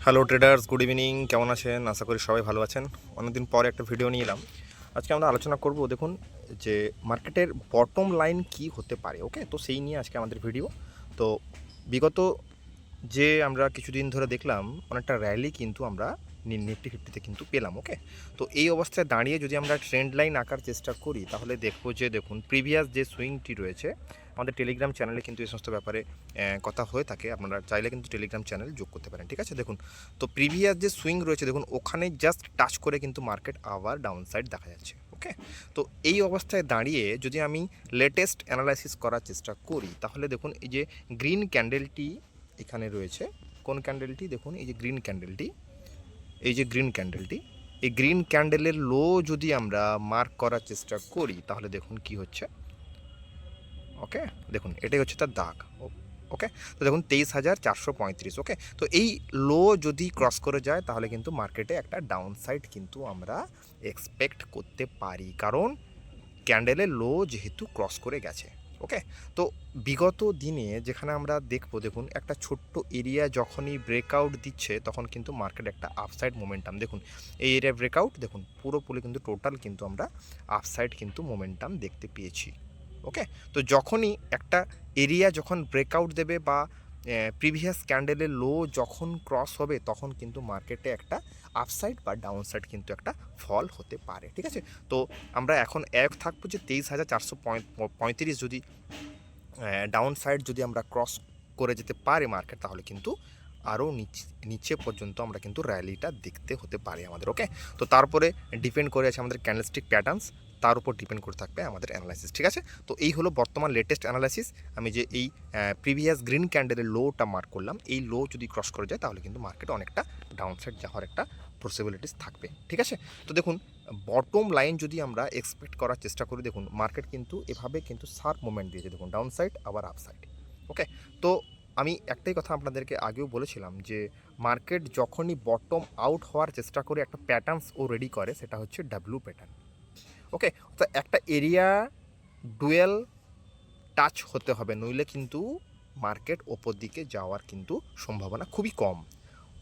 Hello traders, good evening. কেমন আছেন? আশা করি সবাই ভালো আছেন। অনেকদিন পরে একটা ভিডিও নিয়ে এলাম। আজকে আমরা আলোচনা করব দেখুন যে মার্কেটের বটম লাইন কি হতে পারে। ওকে, তো সেই নিয়ে আজকে আমাদের ভিডিও। তো বিগত যে আমরা কিছুদিন ধরে দেখলাম অনেকটা র্যালি কিন্তু আমরা নিফটি ফিফটিতে কিন্তু পেলাম। ওকে, তো এই অবস্থায় দাঁড়িয়ে যদি আমরা ট্রেন্ড লাইন আঁকার চেষ্টা করি তাহলে দেখবো যে দেখুন প্রিভিয়াস যে সুইংটি রয়েছে, আমাদের টেলিগ্রাম চ্যানেলে কিন্তু এই সমস্ত ব্যাপারে কথা হয়ে থাকে। আপনারা চাইলে কিন্তু টেলিগ্রাম চ্যানেল যোগ করতে পারেন। ঠিক আছে, দেখুন তো প্রিভিয়াস যে সুইং রয়েছে দেখুন ওখানে জাস্ট টাচ করে কিন্তু মার্কেট আবার ডাউন সাইড দেখা যাচ্ছে। ওকে, তো এই অবস্থায় দাঁড়িয়ে যদি আমি লেটেস্ট অ্যানালাইসিস করার চেষ্টা করি তাহলে দেখুন এই যে গ্রিন ক্যান্ডেলটি এখানে রয়েছে, কোন ক্যান্ডেলটি দেখুন, এই যে গ্রিন ক্যান্ডেলটি, এই যে গ্রিন ক্যান্ডেলটি, এই গ্রিন ক্যান্ডেলের লো যদি আমরা মার্ক করার চেষ্টা করি তাহলে দেখুন কি হচ্ছে। ওকে, দেখুন এটাই হচ্ছে তার দাগ। ওকে, তো দেখুন 23,435। ওকে, তো এই লো যদি ক্রস করে যায় তাহলে কিন্তু মার্কেটে একটা ডাউন সাইড কিন্তু আমরা এক্সপেক্ট করতে পারি, কারণ ক্যান্ডেলের লো যেহেতু ক্রস করে গেছে। ওকে, তো বিগত দিনে যেখানে আমরা দেখবো দেখুন একটা ছোট্ট এরিয়া যখনই ব্রেকআউট দিচ্ছে তখন কিন্তু মার্কেট একটা আপসাইড মোমেন্টাম, দেখুন এই এরিয়া ব্রেকআউট দেখুন পুরোপুরি কিন্তু টোটাল কিন্তু আমরা আপসাইড কিন্তু মোমেন্টাম দেখতে পেয়েছি। ওকে, তো যখনই একটা এরিয়া যখন ব্রেকআউট দেবে বা প্রিভিয়াস ক্যান্ডেলের লো যখন ক্রস হবে তখন কিন্তু মার্কেটে একটা আপসাইড বা ডাউন সাইড কিন্তু একটা ফল হতে পারে। ঠিক আছে, তো আমরা এখন এক থাকবো যে 23,435 যদি ডাউন সাইড যদি আমরা ক্রস করে যেতে পারি মার্কেট তাহলে কিন্তু আরও নিচে পর্যন্ত আমরা কিন্তু র্যালিটা দেখতে হতে পারে আমাদের। ওকে, তো তারপরে ডিপেন্ড করে আছে আমাদের ক্যান্ডেলস্টিক প্যাটার্নস, তার উপর ডিপেন্ড করে থাকবে আমাদের অ্যানালাইসিস। ঠিক আছে, তো এই হলো বর্তমান লেটেস্ট অ্যানালাইসিস। আমি যে এই প্রিভিয়াস গ্রিন ক্যান্ডেলের লোটা মার্ক করলাম, এই লো যদি ক্রস করে যায় তাহলে কিন্তু মার্কেটে অনেকটা ডাউন সাইড যাওয়ার একটা পসিবিলিটিস থাকবে। ঠিক আছে, তো দেখুন বটম লাইন যদি আমরা এক্সপেক্ট করার চেষ্টা করি, দেখুন মার্কেট কিন্তু এভাবে কিন্তু শার্প মুভমেন্ট দিয়েছে, দেখুন ডাউন সাইড আবার আপ সাইড। ওকে, তো আমি একটাই কথা আপনাদেরকে আগেও বলেছিলাম যে মার্কেট যখনই বটম আউট হওয়ার চেষ্টা করে একটা প্যাটার্নস ও রেডি করে, সেটা হচ্ছে ডাব্লিউ প্যাটার্ন। ওকে, তো একটা এরিয়া ডুয়েল টাচ হতে হবে, নইলে কিন্তু মার্কেট ওপর দিকে যাওয়ার কিন্তু সম্ভাবনা খুবই কম।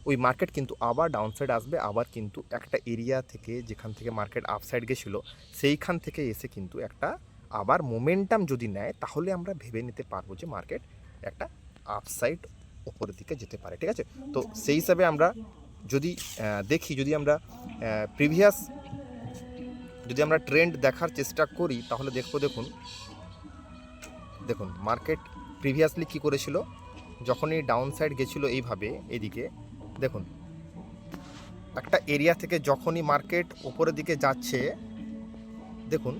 ওই মার্কেট কিন্তু আবার ডাউন সাইড আসবে, আবার কিন্তু একটা এরিয়া থেকে যেখান থেকে মার্কেট আপসাইড গেছিলো সেইখান থেকে এসে কিন্তু একটা আবার মোমেন্টাম যদি নেয় তাহলে আমরা ভেবে নিতে পারবো যে মার্কেট একটা আপসাইড ওপরের দিকে যেতে পারে। ঠিক আছে, তো সেই হিসাবে আমরা যদি দেখি, যদি আমরা প্রিভিয়াস যদি আমরা ট্রেন্ড দেখার চেষ্টা করি তাহলে দেখবো দেখুন দেখুন মার্কেট প্রিভিয়াসলি কী করেছিল, যখনই ডাউন সাইড গেছিলো এইভাবে এদিকে, দেখুন একটা এরিয়া থেকে যখনই মার্কেট ওপরের দিকে যাচ্ছে দেখুন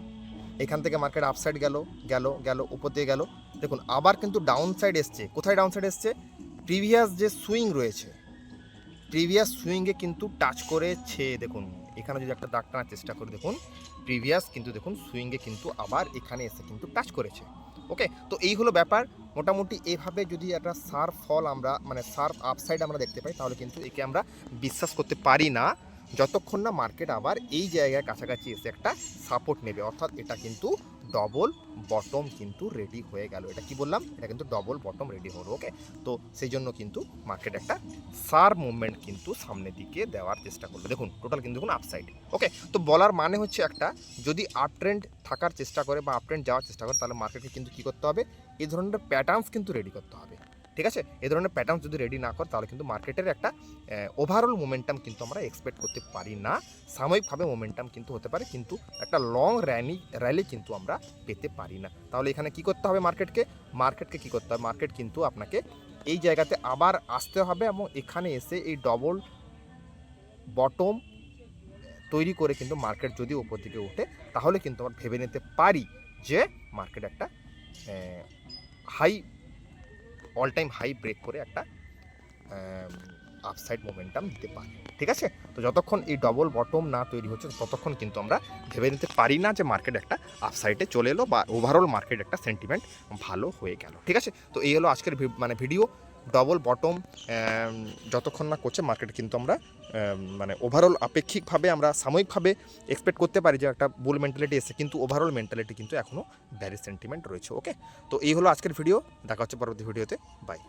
এখান থেকে মার্কেট আপসাইড গেল গেল গেল উপর দিয়ে গেল, দেখুন আবার কিন্তু ডাউন সাইড এসছে। কোথায় ডাউন সাইড এসছে? প্রিভিয়াস যে সুইং রয়েছে প্রিভিয়াস সুইংয়ে কিন্তু টাচ করেছে। দেখুন এখানে যদি একটা দাগ টানার চেষ্টা করি, দেখুন প্রিভিয়াস কিন্তু দেখুন সুইংয়ে কিন্তু আবার এখানে এসে কিন্তু টাচ করেছে। ওকে, তো এই হলো ব্যাপার। মোটামুটি এভাবে যদি একটা শার্প ফল আমরা মানে শার্প আপসাইড আমরা দেখতে পাই তাহলে কিন্তু একে আমরা বিশ্বাস করতে পারি না যতক্ষণ না মার্কেট আবার এই জায়গায় কাছাকাছি এসে একটা সাপোর্ট নেবে, অর্থাৎ এটা কিন্তু ডবল বটম কিন্তু রেডি হয়ে গেল। এটা কি বললাম? এটা কিন্তু ডবল বটম রেডি হলো। ওকে, তো সেই জন্য কিন্তু মার্কেট একটা শার্প মুভমেন্ট কিন্তু সামনের দিকে দেওয়ার চেষ্টা করলো। দেখুন টোটাল কিন্তু দেখুন আপসাইড। ওকে, তো বলার মানে হচ্ছে একটা, যদি আপ ট্রেন্ড থাকার চেষ্টা করে বা আপ ট্রেন্ড যাওয়ার চেষ্টা করে তাহলে মার্কেটকে কিন্তু কী করতে হবে? এই ধরনের প্যাটার্নস কিন্তু রেডি করতে হবে। ঠিক আছে, এই ধরনের প্যাটার্ন যদি রেডি না করে তাহলে কিন্তু মার্কেটের একটা ওভারঅল মোমেন্টাম কিন্তু আমরা এক্সপেক্ট করতে পারি না। সাময়িকভাবে মোমেন্টাম কিন্তু হতে পারে, কিন্তু একটা লং র্যালি কিন্তু আমরা পেতে পারি না। তাহলে এখানে কি করতে হবে? মার্কেটকে কি করতে হবে? মার্কেট কিন্তু আপনাকে এই জায়গাতে আবার আসতে হবে এবং এখানে এসে এই ডবল বটম তৈরি করে কিন্তু মার্কেট যদি ওপর দিকে ওঠে তাহলে কিন্তু আমরা ভেবে নিতে পারি যে মার্কেট একটা high all time high break করে একটা আপসাইড মোমেন্টাম দিতে পারে। ঠিক আছে, তো যতক্ষণ এই ডবল বটম না তৈরি হচ্ছে ততক্ষণ কিন্তু আমরা ভেবে নিতে পারি না যে মার্কেট একটা আপসাইডে চলে এলো বা ওভারঅল মার্কেট একটা সেন্টিমেন্ট ভালো হয়ে গেল। ঠিক আছে, তো এই হলো আজকের ভিডিও। ডবল বটম যতক্ষণ না করছে মার্কেট কিন্তু আমরা মানে ওভারঅল আপেক্ষিকভাবে আমরা সাময়িকভাবে এক্সপেক্ট করতে পারি যে একটা বুল মেন্টালিটি এসে, কিন্তু ওভারঅল মেন্টালিটি কিন্তু এখনও ব্যারি সেন্টিমেন্ট রয়েছে। ওকে, তো এই হলো আজকের ভিডিও। দেখা হচ্ছে পরবর্তী ভিডিওতে। বাই।